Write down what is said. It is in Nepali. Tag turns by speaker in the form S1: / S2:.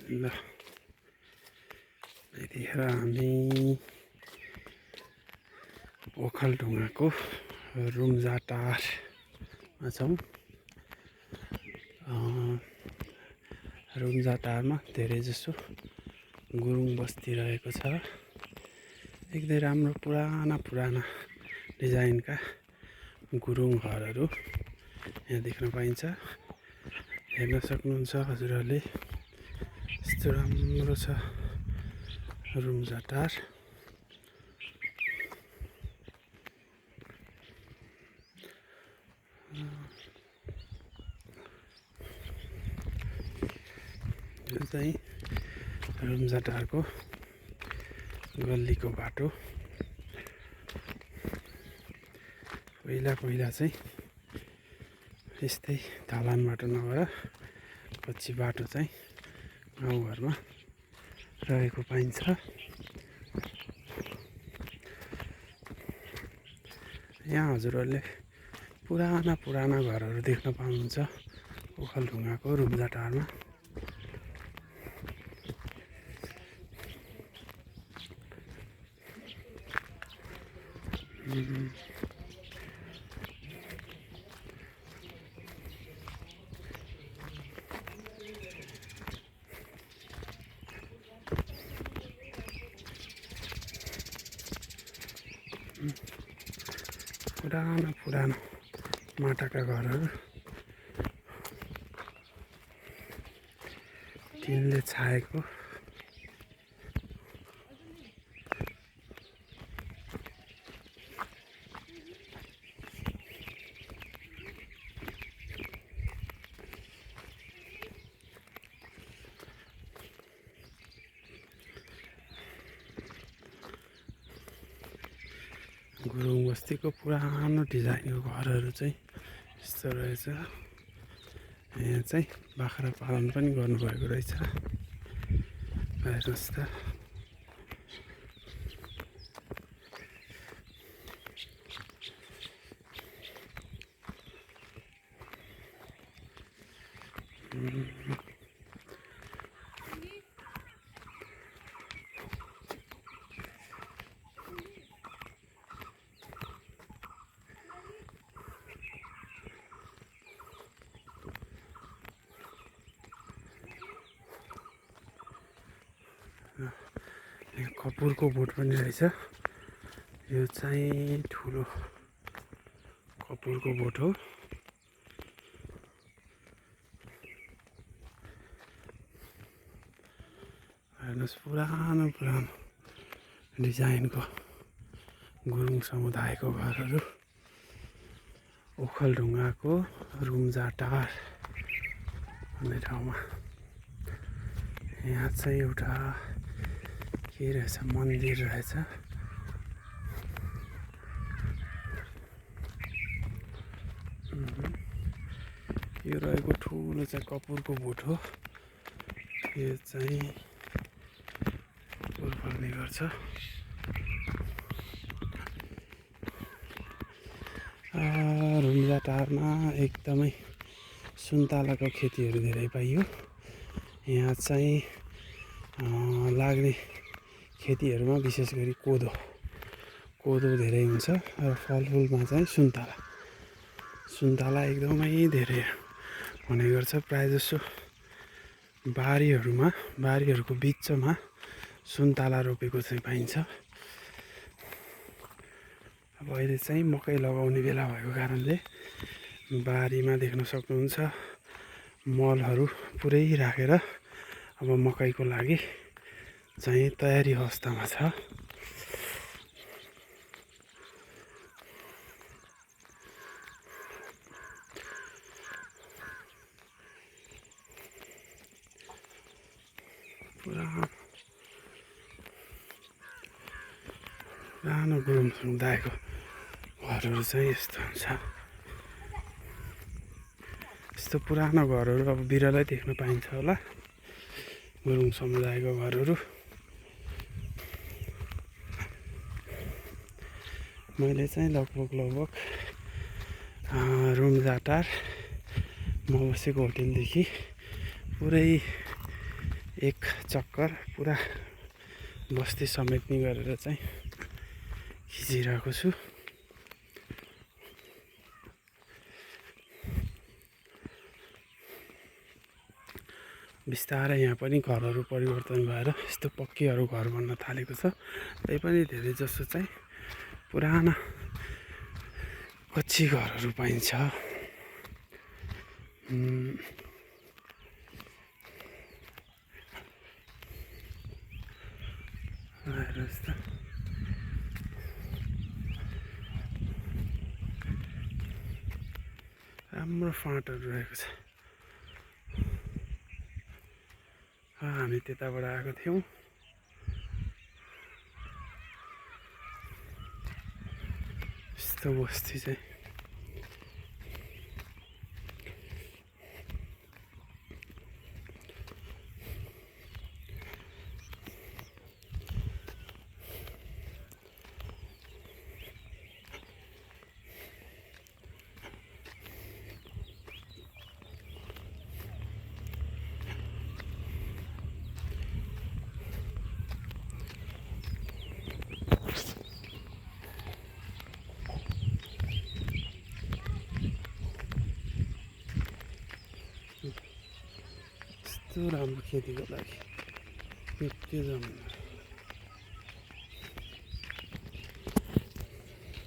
S1: ल यतिखेर हामी ओखलढुङ्गाको रुम्जाटारमा छौँ। रुम्जाटारमा धेरै जसो गुरुङ बस्ती रहेको छ। एकदमै राम्रो पुराना डिजाइनका गुरुङ घरहरू यहाँ देख्न पाइन्छ। हेर्न सक्नुहुन्छ हजुरहरूले, यस्तो राम्रो छ रुम्जाटार। यो चाहिँ रुम्जाटारको गल्लीको बाटो। पहिला चाहिँ यस्तै ढलान बाटो नभएर कच्ची बाटो चाहिँ गाउँघरमा रहेको पाइन्छ। यहाँ हजुरहरूले पुराना घरहरू देख्न पाउनुहुन्छ ओखलढुङ्गाको रुम्जाटारमा। पुरानो माटाका घरहरू, टिनले छाएको। गुरुङ बस्तीको पुरानो डिजाइनको घरहरू चाहिँ यस्तो रहेछ। यहाँ चाहिँ बाख्रा पालन पनि गर्नुभएको रहेछ। हेर्नुहोस् त, यहाँ कपुरको बोट पनि रहेछ। यो चाहिँ ठुलो कपुरको बोट हो। हेर्नुहोस्, पुरानो डिजाइनको गुरुङ समुदायको घरहरू ओखलढुङ्गाको रुम्जाटार भन्ने ठाउँमा। यहाँ चाहिँ एउटा के रहेछ, मन्दिर रहेछ। यो रहेको ठुलो चाहिँ कपुरको बोट हो। यो चाहिँ कपुर फल्ने गर्छ। रुम्जाटारमा एकदमै सुन्तलाको खेतीहरू धेरै पाइयो। यहाँ चाहिँ लाग्ने खेतीहरूमा विशेष गरी कोदो धेरै हुन्छ र फलफुलमा चाहिँ सुन्तला एकदमै धेरै हुने गर्छ। प्रायः जसो बारीहरूको बिचमा सुन्तला रोपेको चाहिँ पाइन्छ। अब अहिले चाहिँ मकै लगाउने बेला भएको कारणले बारीमा देख्न सक्नुहुन्छ मलहरू पुरै राखेर अब मकैको लागि चाहिँ तयारी अवस्थामा छ। पुरानो गुरुङ समुदायको घरहरू चाहिँ यस्तो हुन्छ। यस्तो पुरानो घरहरू अब बिरलै देख्न पाइन्छ होला, गुरुङ समुदायको घरहरू। मैले चाहिँ लगभग रुम्जाटार म बसेको होटेलदेखि पुरै एक चक्कर पुरा बस्ती समेट्ने गरेर चाहिँ खिचिरहेको छु। बिस्तारै यहाँ पनि घरहरू परिवर्तन भएर यस्तो पक्कीहरू घर बन्न थालेको छ। त्यही पनि धेरै जसो चाहिँ पुराना कच्ची घरहरू पाइन्छ। राम्रो फाँटहरू रहेको छ। हामी त्यताबाट आएको थियौँ। यस्तो बस्ती चाहिँ यस्तो राम्रो खेतीको लागि के जमिन